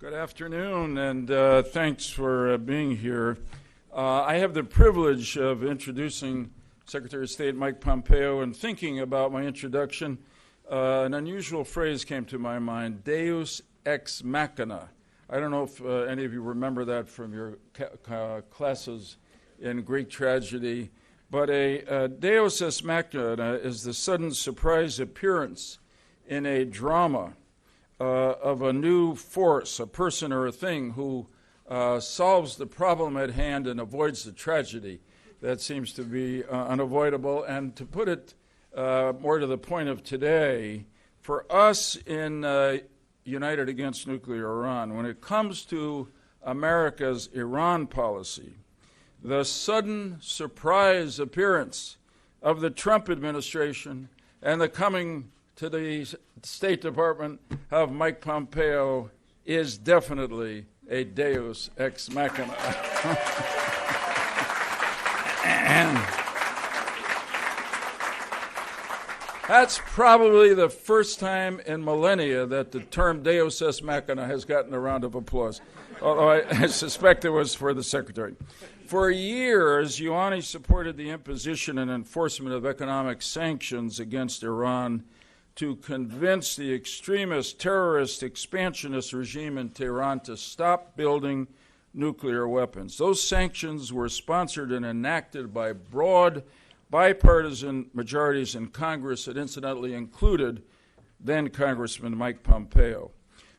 Good afternoon, and thanks for being here. I have the privilege of introducing Secretary of State Mike Pompeo, and thinking about my introduction, an unusual phrase came to my mind, deus ex machina. I don't know if any of you remember that from your classes in Greek tragedy, but a deus ex machina is the sudden surprise appearance in a drama of a new force, a person or a thing who solves the problem at hand and avoids the tragedy that seems to be unavoidable. And to put it more to the point of today, for us in United Against Nuclear Iran, when it comes to America's Iran policy, the sudden surprise appearance of the Trump administration and the coming to the State Department of Mike Pompeo is definitely a deus ex machina. And that's probably the first time in millennia that the term deus ex machina has gotten a round of applause, although I suspect it was for the Secretary. For years, Ioannis supported the imposition and enforcement of economic sanctions against Iran to convince the extremist, terrorist, expansionist regime in Tehran to stop building nuclear weapons. Those sanctions were sponsored and enacted by broad bipartisan majorities in Congress that incidentally included then Congressman Mike Pompeo.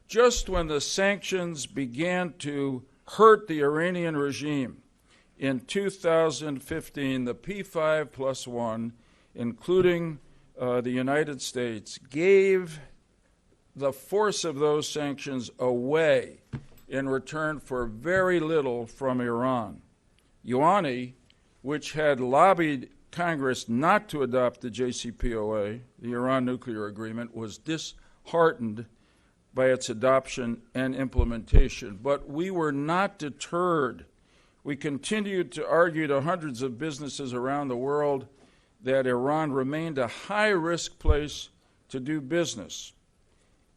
Just when the sanctions began to hurt the Iranian regime in 2015, the P5+1, including the United States, gave the force of those sanctions away in return for very little from Iran. Ioannis, which had lobbied Congress not to adopt the JCPOA, the Iran nuclear agreement, was disheartened by its adoption and implementation. But we were not deterred. We continued to argue to hundreds of businesses around the world that Iran remained a high-risk place to do business.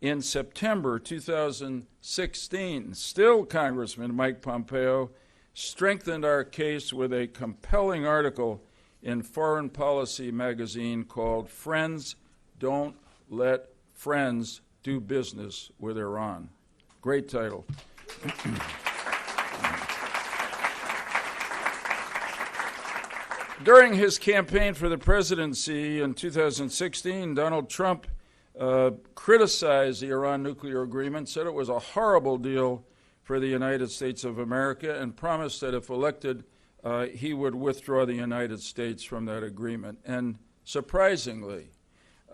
In September 2016, still Congressman Mike Pompeo strengthened our case with a compelling article in Foreign Policy magazine called "Friends Don't Let Friends Do Business with Iran." Great title. During his campaign for the presidency in 2016, Donald Trump criticized the Iran nuclear agreement, said it was a horrible deal for the United States of America, and promised that if elected, he would withdraw the United States from that agreement. And surprisingly,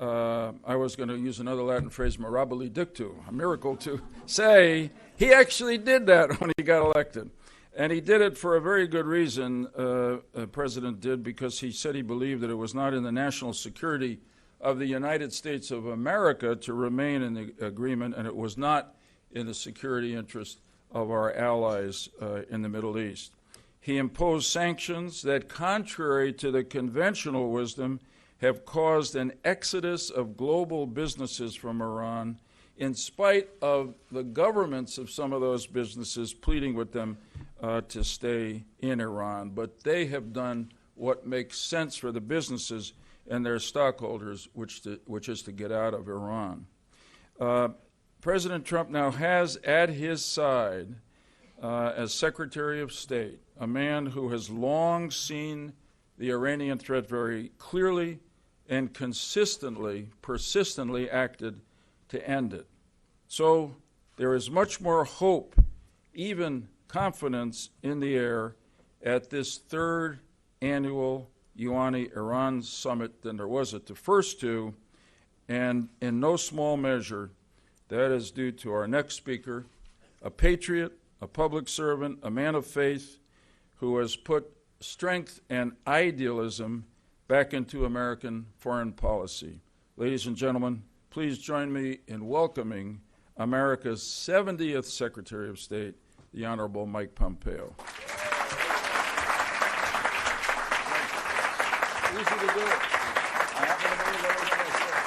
I was going to use another Latin phrase, mirabile dictu, a miracle to say, he actually did that when he got elected. And he did it for a very good reason, the president did, because he said he believed that it was not in the national security of the United States of America to remain in the agreement, and it was not in the security interest of our allies in the Middle East. He imposed sanctions that, contrary to the conventional wisdom, have caused an exodus of global businesses from Iran, in spite of the governments of some of those businesses pleading with them to stay in Iran. But they have done what makes sense for the businesses and their stockholders, which is to get out of Iran. President Trump now has at his side, as Secretary of State, a man who has long seen the Iranian threat very clearly and consistently, persistently acted to end it. So there is much more hope, even confidence in the air at this third annual Ioannis-Iran summit than there was at the first two, and in no small measure, that is due to our next speaker, a patriot, a public servant, a man of faith, who has put strength and idealism back into American foreign policy. Ladies and gentlemen, please join me in welcoming America's 70th Secretary of State, the Honorable Mike Pompeo. Easy to do it. I happen to believe everything I said.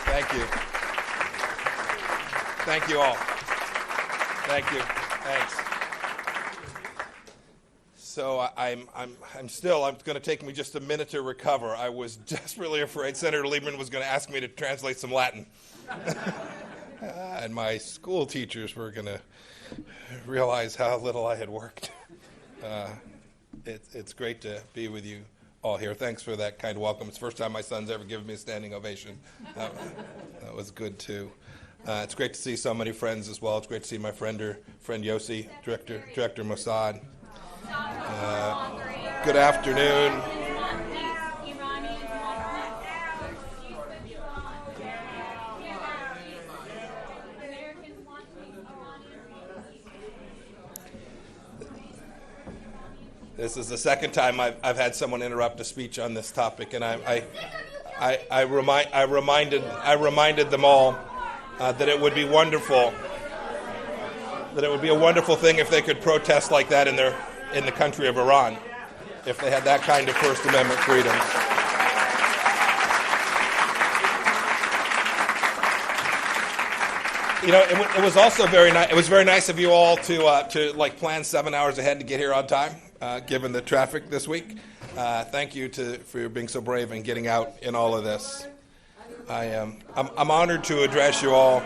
Thank you. Thank you all. Thank you. Thanks. So it's going to take me just a minute to recover. I was desperately afraid Senator Lieberman was going to ask me to translate some Latin. And my school teachers were going to realize how little I had worked. It's great to be with you all here. Thanks for that kind welcome. It's the first time my son's ever given me a standing ovation. That was good, too. It's great to see so many friends as well. It's great to see my friend Yossi, Director Mossad. Good afternoon. This is the second time I've had someone interrupt a speech on this topic, and I reminded them all that it would be wonderful, that it would be a wonderful thing if they could protest like that in the country of Iran, if they had that kind of First Amendment freedom. You know, it was also very nice. It was very nice of you all to plan 7 hours ahead to get here on time, given the traffic this week. Thank you for being so brave and getting out in all of this. I'm honored to address you all.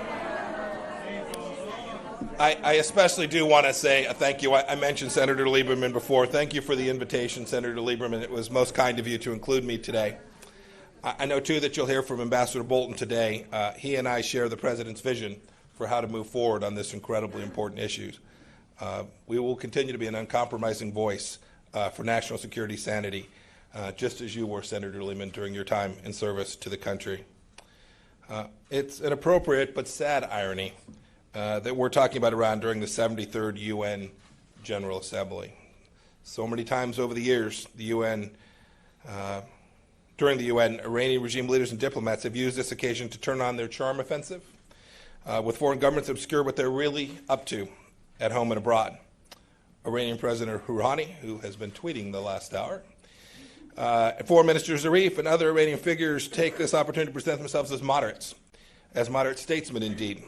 I especially do want to say a thank you. I mentioned Senator Lieberman before. Thank you for the invitation, Senator Lieberman. It was most kind of you to include me today. I know, too, that you'll hear from Ambassador Bolton today. He and I share the President's vision for how to move forward on this incredibly important issue. We will continue to be an uncompromising voice for national security sanity, just as you were, Senator Lieberman, during your time in service to the country. It's an appropriate but sad irony that we're talking about Iran during the 73rd UN General Assembly. So many times over the years, during the UN, Iranian regime leaders and diplomats have used this occasion to turn on their charm offensive, with foreign governments obscure what they're really up to at home and abroad. Iranian President Rouhani, who has been tweeting the last hour, Foreign Minister Zarif and other Iranian figures take this opportunity to present themselves as moderates, as moderate statesmen indeed.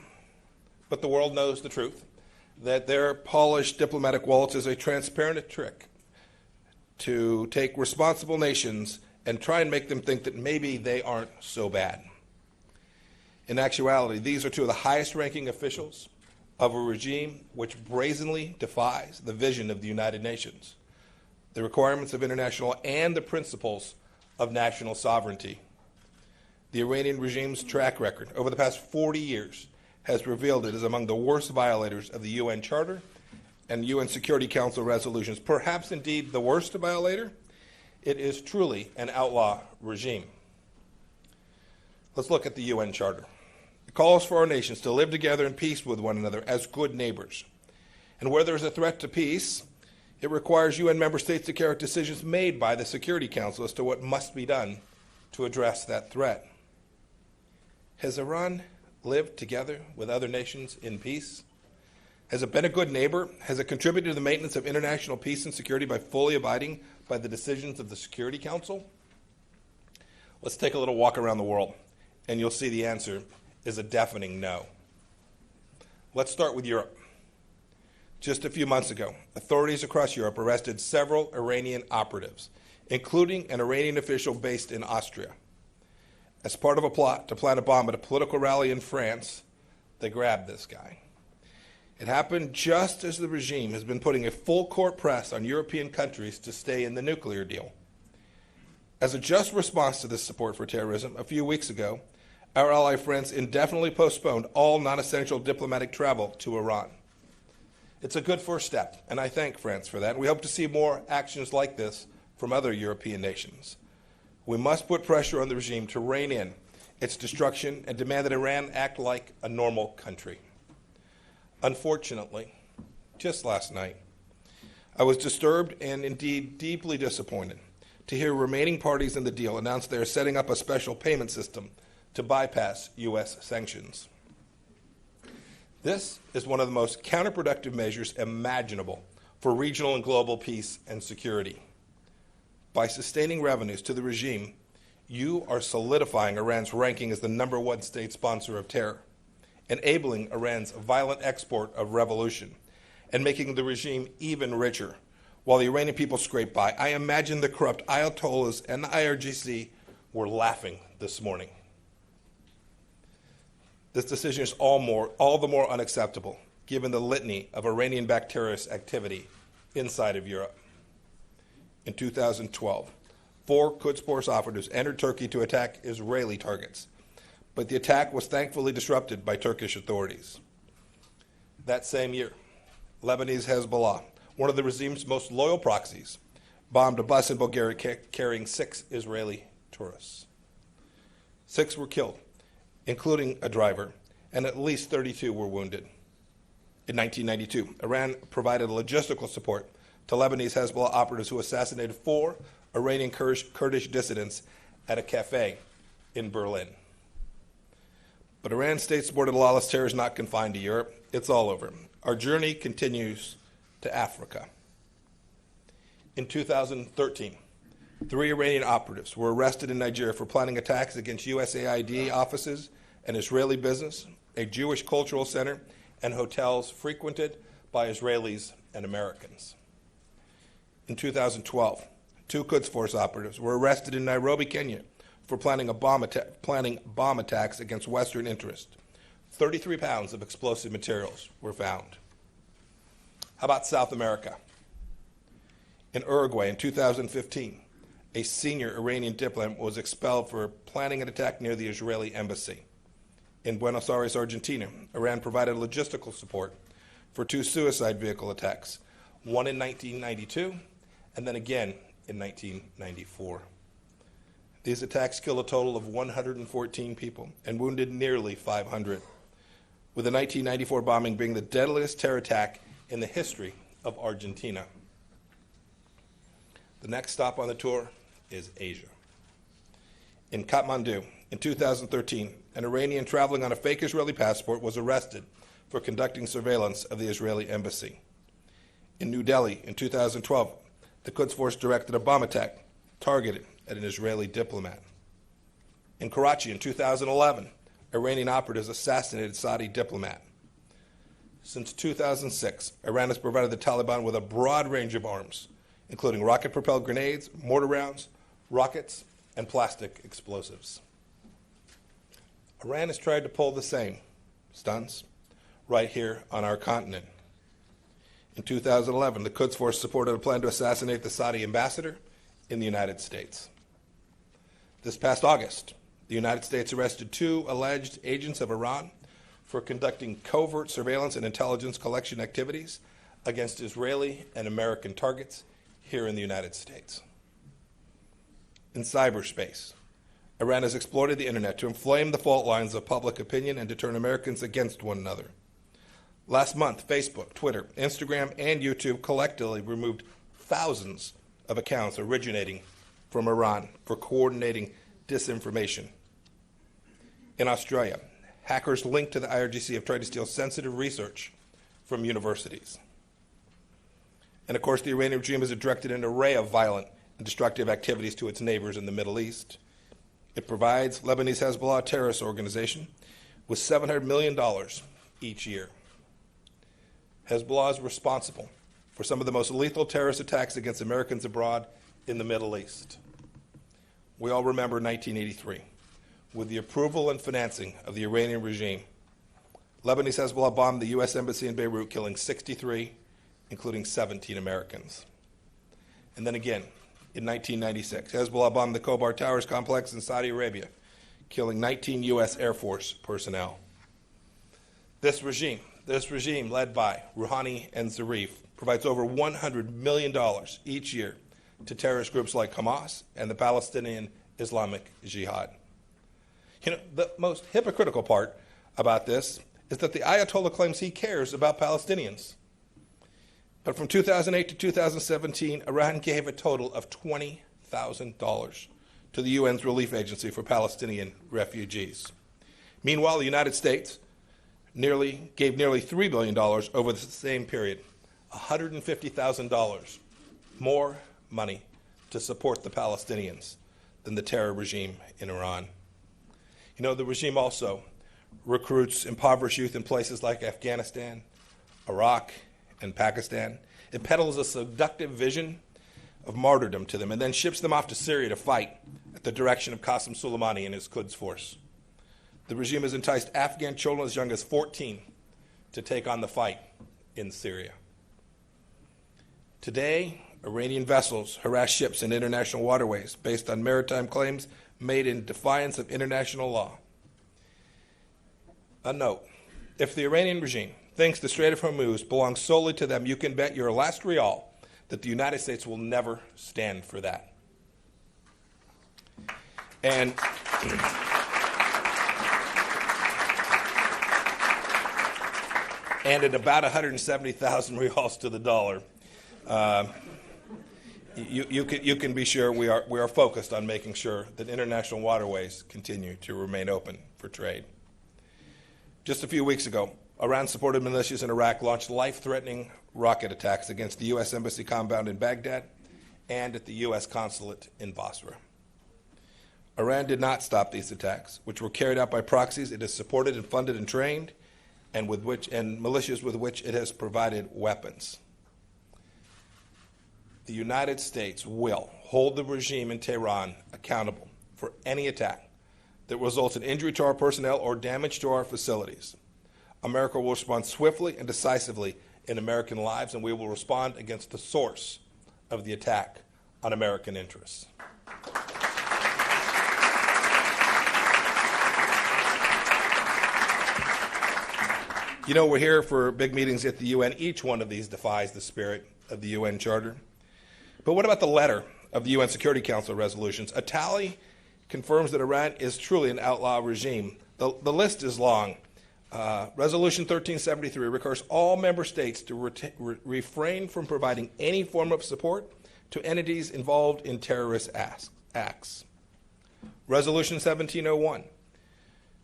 But the world knows the truth, that their polished diplomatic waltz is a transparent trick to take responsible nations and try and make them think that maybe they aren't so bad. In actuality, these are two of the highest-ranking officials of a regime which brazenly defies the vision of the United Nations, the requirements of international law, and the principles of national sovereignty. The Iranian regime's track record over the past 40 years has revealed it is among the worst violators of the UN Charter and UN Security Council resolutions, perhaps indeed the worst violator. It is truly an outlaw regime. Let's look at the UN Charter. It calls for our nations to live together in peace with one another as good neighbors. And where there is a threat to peace, it requires UN member states to carry out decisions made by the Security Council as to what must be done to address that threat. Has Iran lived together with other nations in peace? Has it been a good neighbor? Has it contributed to the maintenance of international peace and security by fully abiding by the decisions of the Security Council? Let's take a little walk around the world, and you'll see the answer is a deafening no. Let's start with Europe. Just a few months ago, authorities across Europe arrested several Iranian operatives, including an Iranian official based in Austria. As part of a plot to plant a bomb at a political rally in France, they grabbed this guy. It happened just as the regime has been putting a full-court press on European countries to stay in the nuclear deal. As a just response to this support for terrorism, a few weeks ago, our ally France indefinitely postponed all non-essential diplomatic travel to Iran. It's a good first step, and I thank France for that. We hope to see more actions like this from other European nations. We must put pressure on the regime to rein in its destruction and demand that Iran act like a normal country. Unfortunately, just last night, I was disturbed and indeed deeply disappointed to hear remaining parties in the deal announce they are setting up a special payment system to bypass U.S. sanctions. This is one of the most counterproductive measures imaginable for regional and global peace and security. By sustaining revenues to the regime, you are solidifying Iran's ranking as the #1 state sponsor of terror enabling Iran's violent export of revolution and making the regime even richer, while the Iranian people scrape by. I imagine the corrupt Ayatollahs and the IRGC were laughing this morning. This decision is all the more unacceptable, given the litany of Iranian-backed terrorist activity inside of Europe. In 2012, 4 Quds Force operatives entered Turkey to attack Israeli targets, but the attack was thankfully disrupted by Turkish authorities. That same year, Lebanese Hezbollah, one of the regime's most loyal proxies, bombed a bus in Bulgaria carrying 6 Israeli tourists. 6 were killed, including a driver, and at least 32 were wounded. In 1992, Iran provided logistical support to Lebanese Hezbollah operatives who assassinated 4 Iranian Kurdish dissidents at a cafe in Berlin. But Iran's state-supported lawless terror is not confined to Europe. It's all over. Our journey continues to Africa. In 2013, 3 Iranian operatives were arrested in Nigeria for planning attacks against USAID offices, an Israeli business, a Jewish cultural center, and hotels frequented by Israelis and Americans. In 2012, 2 Quds Force operatives were arrested in Nairobi, Kenya, for planning bomb attacks against Western interests. 33 pounds of explosive materials were found. How about South America? In Uruguay in 2015, a senior Iranian diplomat was expelled for planning an attack near the Israeli embassy. In Buenos Aires, Argentina, Iran provided logistical support for 2 suicide vehicle attacks, one in 1992 and then again in 1994. These attacks killed a total of 114 people and wounded nearly 500, with the 1994 bombing being the deadliest terror attack in the history of Argentina. The next stop on the tour is Asia. In Kathmandu, in 2013, an Iranian traveling on a fake Israeli passport was arrested for conducting surveillance of the Israeli embassy. In New Delhi, in 2012, the Quds Force directed a bomb attack targeted at an Israeli diplomat. In Karachi, in 2011, Iranian operatives assassinated a Saudi diplomat. Since 2006, Iran has provided the Taliban with a broad range of arms, including rocket-propelled grenades, mortar rounds, rockets, and plastic explosives. Iran has tried to pull the same stunts right here on our continent. In 2011, the Quds Force supported a plan to assassinate the Saudi ambassador in the United States. This past August, the United States arrested 2 alleged agents of Iran for conducting covert surveillance and intelligence collection activities against Israeli and American targets here in the United States. In cyberspace, Iran has exploited the internet to inflame the fault lines of public opinion and to turn Americans against one another. Last month, Facebook, Twitter, Instagram, and YouTube collectively removed thousands of accounts originating from Iran for coordinating disinformation. In Australia, hackers linked to the IRGC have tried to steal sensitive research from universities. And of course, the Iranian regime has directed an array of violent and destructive activities to its neighbors in the Middle East. It provides Lebanese Hezbollah, a terrorist organization, with $700 million each year. Hezbollah is responsible for some of the most lethal terrorist attacks against Americans abroad in the Middle East. We all remember 1983. With the approval and financing of the Iranian regime, Lebanese Hezbollah bombed the U.S. Embassy in Beirut, killing 63, including 17 Americans. And then again, in 1996, Hezbollah bombed the Khobar Towers complex in Saudi Arabia, killing 19 U.S. Air Force personnel. This regime led by Rouhani and Zarif, provides over $100 million each year to terrorist groups like Hamas and the Palestinian Islamic Jihad. You know, the most hypocritical part about this is that the Ayatollah claims he cares about Palestinians. But from 2008 to 2017, Iran gave a total of $20,000 to the UN's relief agency for Palestinian refugees. Meanwhile, the United States gave nearly $3 billion over the same period, $150,000 more money to support the Palestinians than the terror regime in Iran. You know, the regime also recruits impoverished youth in places like Afghanistan, Iraq, and Pakistan. It peddles a seductive vision of martyrdom to them and then ships them off to Syria to fight at the direction of Qasem Soleimani and his Quds force. The regime has enticed Afghan children as young as 14 to take on the fight in Syria. Today, Iranian vessels harass ships in international waterways based on maritime claims made in defiance of international law. A note, if the Iranian regime thinks the Strait of Hormuz belongs solely to them, you can bet your last rial that the United States will never stand for that. And at about 170,000 rials to the dollar, you can be sure we are focused on making sure that international waterways continue to remain open for trade. Just a few weeks ago, Iran-supported militias in Iraq launched life-threatening rocket attacks against the U.S. Embassy compound in Baghdad and at the U.S. consulate in Basra. Iran did not stop these attacks, which were carried out by proxies it has supported and funded and trained, and militias with which it has provided weapons. The United States will hold the regime in Tehran accountable for any attack that results in injury to our personnel or damage to our facilities. America will respond swiftly and decisively in American lives, and we will respond against the source of the attack on American interests. You know, we're here for big meetings at the UN. Each one of these defies the spirit of the UN Charter. But what about the letter of the UN Security Council resolutions? A tally confirms that Iran is truly an outlaw regime. The list is long. Resolution 1373 requires all member states to refrain from providing any form of support to entities involved in terrorist acts. Resolution 1701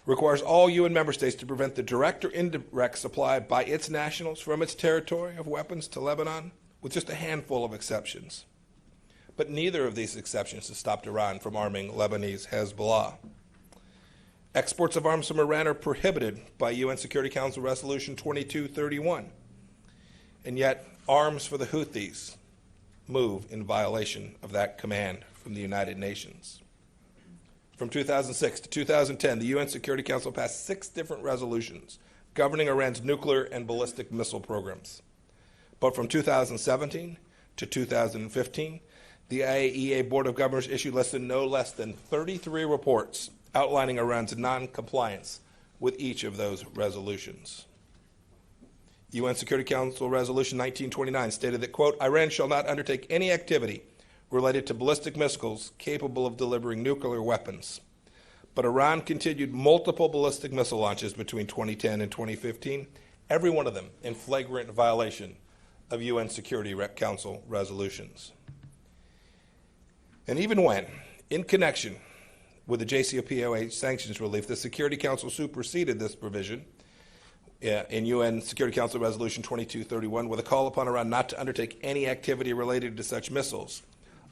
requires all UN member states to prevent the direct or indirect supply by its nationals from its territory of weapons to Lebanon, with just a handful of exceptions. But neither of these exceptions has stopped Iran from arming Lebanese Hezbollah. Exports of arms from Iran are prohibited by UN Security Council Resolution 2231. And yet, arms for the Houthis move in violation of that command from the United Nations. From 2006 to 2010, the UN Security Council passed 6 different resolutions governing Iran's nuclear and ballistic missile programs. But from 2017 to 2015, the IAEA Board of Governors issued no less than 33 reports outlining Iran's non-compliance with each of those resolutions. UN Security Council Resolution 1929 stated that, quote, Iran shall not undertake any activity related to ballistic missiles capable of delivering nuclear weapons. But Iran continued multiple ballistic missile launches between 2010 and 2015, every one of them in flagrant violation of UN Security Council resolutions. And even when, in connection with the JCPOA sanctions relief, the Security Council superseded this provision in UN Security Council Resolution 2231 with a call upon Iran not to undertake any activity related to such missiles.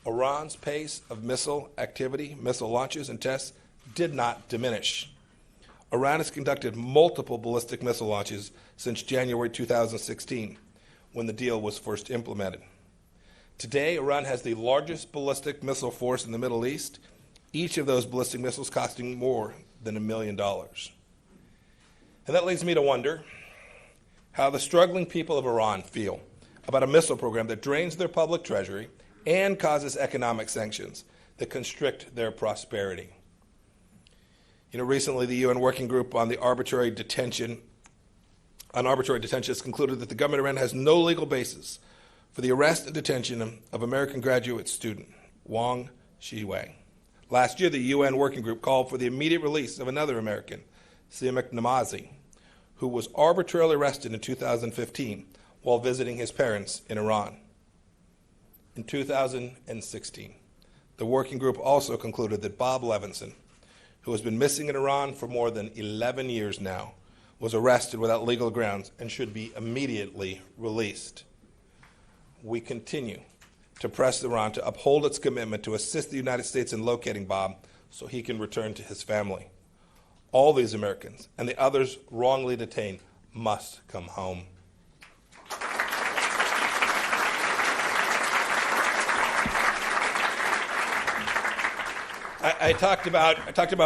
Iran's pace of missile activity, missile launches and tests did not diminish. Iran has conducted multiple ballistic missile launches since January 2016, when the deal was first implemented. Today, Iran has the largest ballistic missile force in the Middle East, each of those ballistic missiles costing more than $1 million. And that leads me to wonder how the struggling people of Iran feel about a missile program that drains their public treasury and causes economic sanctions that constrict their prosperity. You know, recently the UN Working Group on arbitrary detention has concluded that the government of Iran has no legal basis for the arrest and detention of American graduate student Wang Shiwei. Last year, the UN Working Group called for the immediate release of another American, Siamak Namazi, who was arbitrarily arrested in 2015 while visiting his parents in Iran. In 2016, the Working Group also concluded that Bob Levinson, who has been missing in Iran for more than 11 years now, was arrested without legal grounds and should be immediately released. We continue to press Iran to uphold its commitment to assist the United States in locating Bob so he can return to his family. All these Americans and the others wrongly detained must come home. I talked about Mr.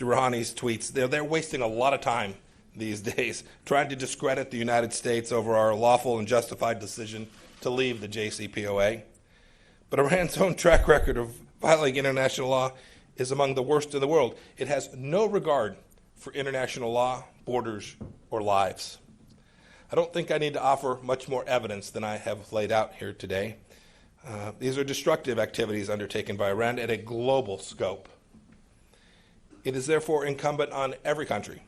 Rouhani's tweets. They're wasting a lot of time these days trying to discredit the United States over our lawful and justified decision to leave the JCPOA. But Iran's own track record of violating international law is among the worst in the world. It has no regard for international law, borders, or lives. I don't think I need to offer much more evidence than I have laid out here today. These are destructive activities undertaken by Iran at a global scope. It is therefore incumbent on every country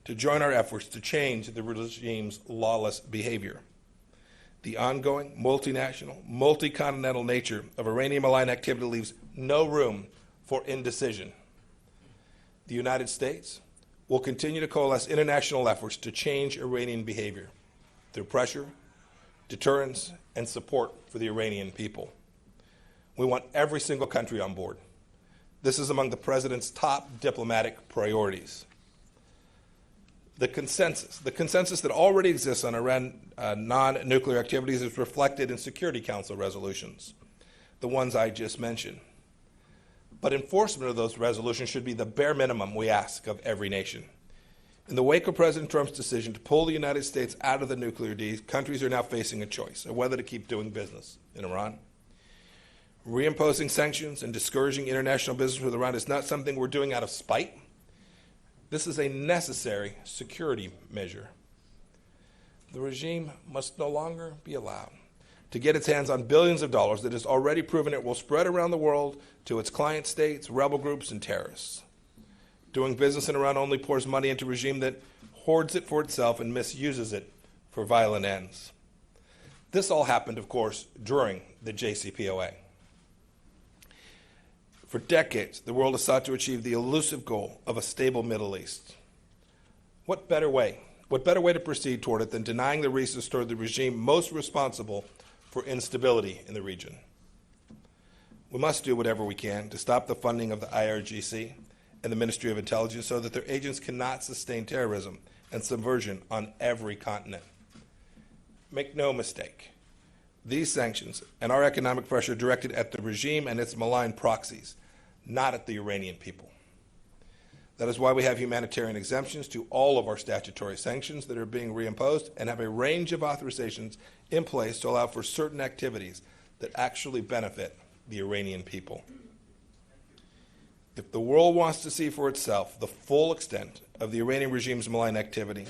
to join our efforts to change the regime's lawless behavior. The ongoing, multinational, multi-continental nature of Iranian malign activity leaves no room for indecision. The United States will continue to coalesce international efforts to change Iranian behavior through pressure, deterrence, and support for the Iranian people. We want every single country on board. This is among the President's top diplomatic priorities. The consensus that already exists on Iran non-nuclear activities is reflected in Security Council resolutions, the ones I just mentioned. But enforcement of those resolutions should be the bare minimum we ask of every nation. In the wake of President Trump's decision to pull the United States out of the nuclear deal, countries are now facing a choice of whether to keep doing business in Iran. Reimposing sanctions and discouraging international business with Iran is not something we're doing out of spite. This is a necessary security measure. The regime must no longer be allowed to get its hands on billions of dollars that has already proven it will spread around the world to its client states, rebel groups, and terrorists. Doing business in Iran only pours money into a regime that hoards it for itself and misuses it for violent ends. This all happened, of course, during the JCPOA. For decades, the world has sought to achieve the elusive goal of a stable Middle East. What better way to proceed toward it than denying the resources toward the regime most responsible for instability in the region? We must do whatever we can to stop the funding of the IRGC and the Ministry of Intelligence so that their agents cannot sustain terrorism and subversion on every continent. Make no mistake, these sanctions and our economic pressure are directed at the regime and its malign proxies, not at the Iranian people. That is why we have humanitarian exemptions to all of our statutory sanctions that are being reimposed and have a range of authorizations in place to allow for certain activities that actually benefit the Iranian people. If the world wants to see for itself the full extent of the Iranian regime's malign activity,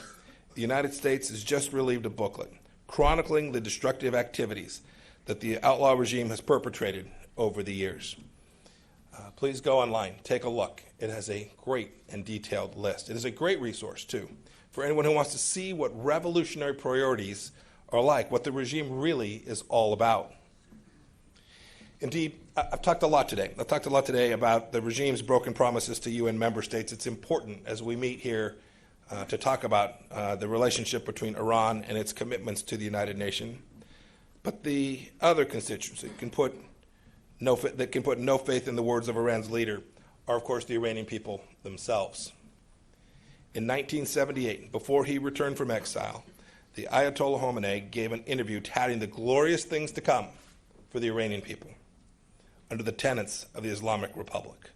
the United States has just released a booklet chronicling the destructive activities that the outlaw regime has perpetrated over the years. Please go online, take a look. It has a great and detailed list. It is a great resource, too, for anyone who wants to see what revolutionary priorities are like, what the regime really is all about. Indeed, I've talked a lot today. I've talked a lot today about the regime's broken promises to UN member states. It's important as we meet here to talk about the relationship between Iran and its commitments to the United Nations. But the other constituency that can put no faith in the words of Iran's leader are, of course, the Iranian people themselves. In 1978, before he returned from exile, the Ayatollah Khomeini gave an interview touting the glorious things to come for the Iranian people under the tenets of the Islamic Republic.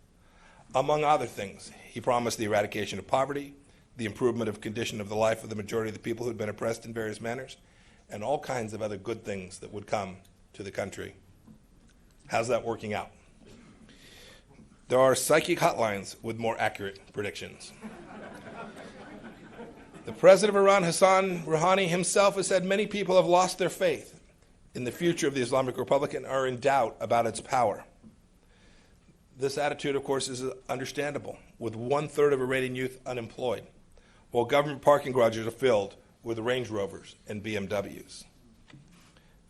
Among other things, he promised the eradication of poverty, the improvement of condition of the life of the majority of the people who had been oppressed in various manners, and all kinds of other good things that would come to the country. How's that working out? There are psychic hotlines with more accurate predictions. The president of Iran, Hassan Rouhani, himself has said many people have lost their faith in the future of the Islamic Republic and are in doubt about its power. This attitude, of course, is understandable, with 1/3 of Iranian youth unemployed, while government parking garages are filled with Range Rovers and BMWs.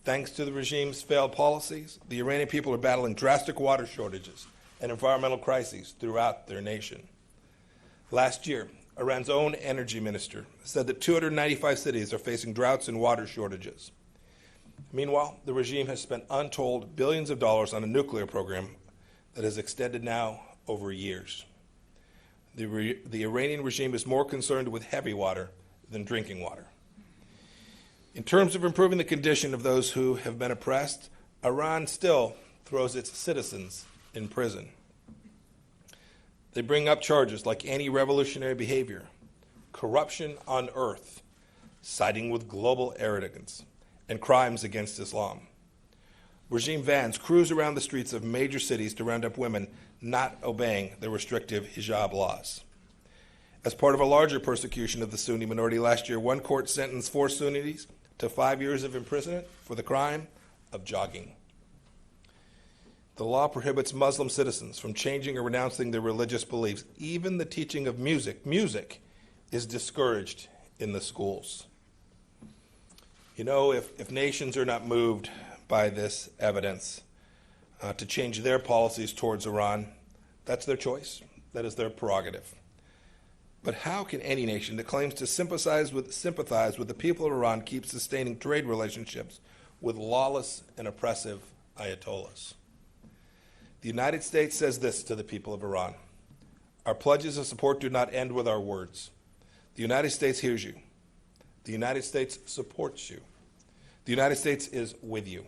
Thanks to the regime's failed policies, the Iranian people are battling drastic water shortages and environmental crises throughout their nation. Last year, Iran's own energy minister said that 295 cities are facing droughts and water shortages. Meanwhile, the regime has spent untold billions of dollars on a nuclear program that has extended now over years. The Iranian regime is more concerned with heavy water than drinking water. In terms of improving the condition of those who have been oppressed, Iran still throws its citizens in prison. They bring up charges like anti-revolutionary behavior, corruption on earth, siding with global arrogance, and crimes against Islam. Regime vans cruise around the streets of major cities to round up women not obeying the restrictive hijab laws. As part of a larger persecution of the Sunni minority last year, one court sentenced 4 Sunnis to 5 years of imprisonment for the crime of jogging. The law prohibits Muslim citizens from changing or renouncing their religious beliefs. Even the teaching of music is discouraged in the schools. You know, if nations are not moved by this evidence to change their policies towards Iran, that's their choice. That is their prerogative. But how can any nation that claims to sympathize with the people of Iran keep sustaining trade relationships with lawless and oppressive ayatollahs? The United States says this to the people of Iran: our pledges of support do not end with our words. The United States hears you. The United States supports you. The United States is with you.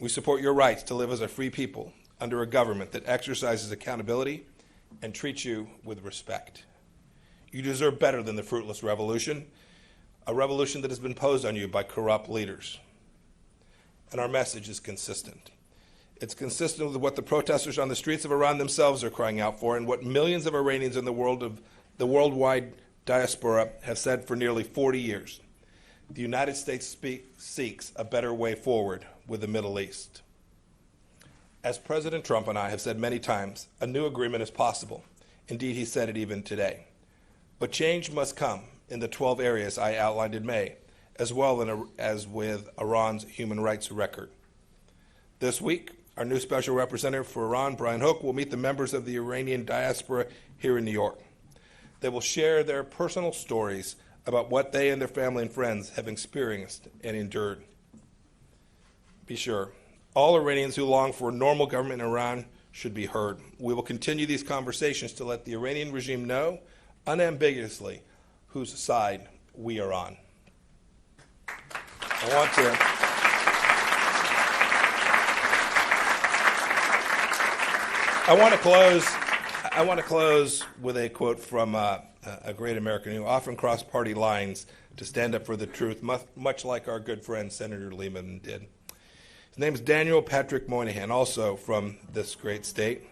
We support your rights to live as a free people under a government that exercises accountability and treats you with respect. You deserve better than the fruitless revolution, a revolution that has been imposed on you by corrupt leaders. And our message is consistent. It's consistent with what the protesters on the streets of Iran themselves are crying out for, and what millions of Iranians in the worldwide diaspora have said for nearly 40 years. The United States seeks a better way forward with the Middle East. As President Trump and I have said many times, a new agreement is possible. Indeed, he said it even today. But change must come in the 12 areas I outlined in May, as well as with Iran's human rights record. This week, our new Special Representative for Iran, Brian Hook, will meet the members of the Iranian diaspora here in New York. They will share their personal stories about what they and their family and friends have experienced and endured. Be sure, all Iranians who long for a normal government in Iran should be heard. We will continue these conversations to let the Iranian regime know unambiguously whose side we are on. I want to close with a quote from a great American who often crossed party lines to stand up for the truth, much like our good friend Senator Lehman did. His name is Daniel Patrick Moynihan, also from this great state.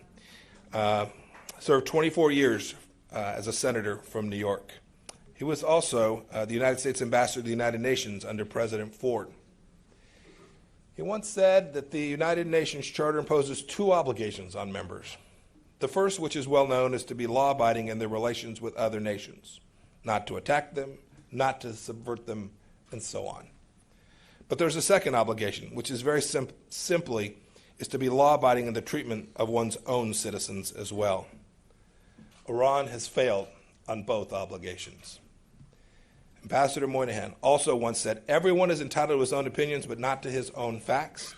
Served 24 years as a senator from New York. He was also the United States ambassador to the United Nations under President Ford. He once said that the United Nations Charter imposes 2 obligations on members. The first, which is well known, is to be law-abiding in their relations with other nations, not to attack them, not to subvert them, and so on. But there's a second obligation, which is very simply is to be law-abiding in the treatment of one's own citizens as well. Iran has failed on both obligations. Ambassador Moynihan also once said, everyone is entitled to his own opinions, but not to his own facts.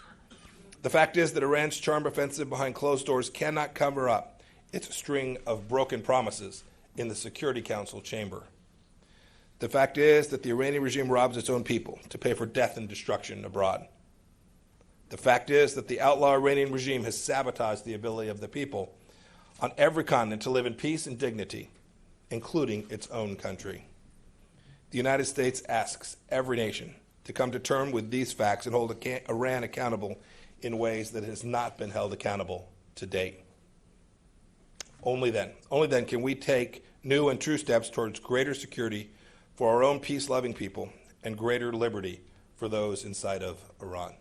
The fact is that Iran's charm offensive behind closed doors cannot cover up its string of broken promises in the Security Council chamber. The fact is that the Iranian regime robs its own people to pay for death and destruction abroad. The fact is that the outlaw Iranian regime has sabotaged the ability of the people on every continent to live in peace and dignity, including its own country. The United States asks every nation to come to terms with these facts and hold Iran accountable in ways that it has not been held accountable to date. Only then can we take new and true steps towards greater security for our own peace-loving people and greater liberty for those inside of Iran.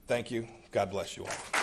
Thank you. God bless you all.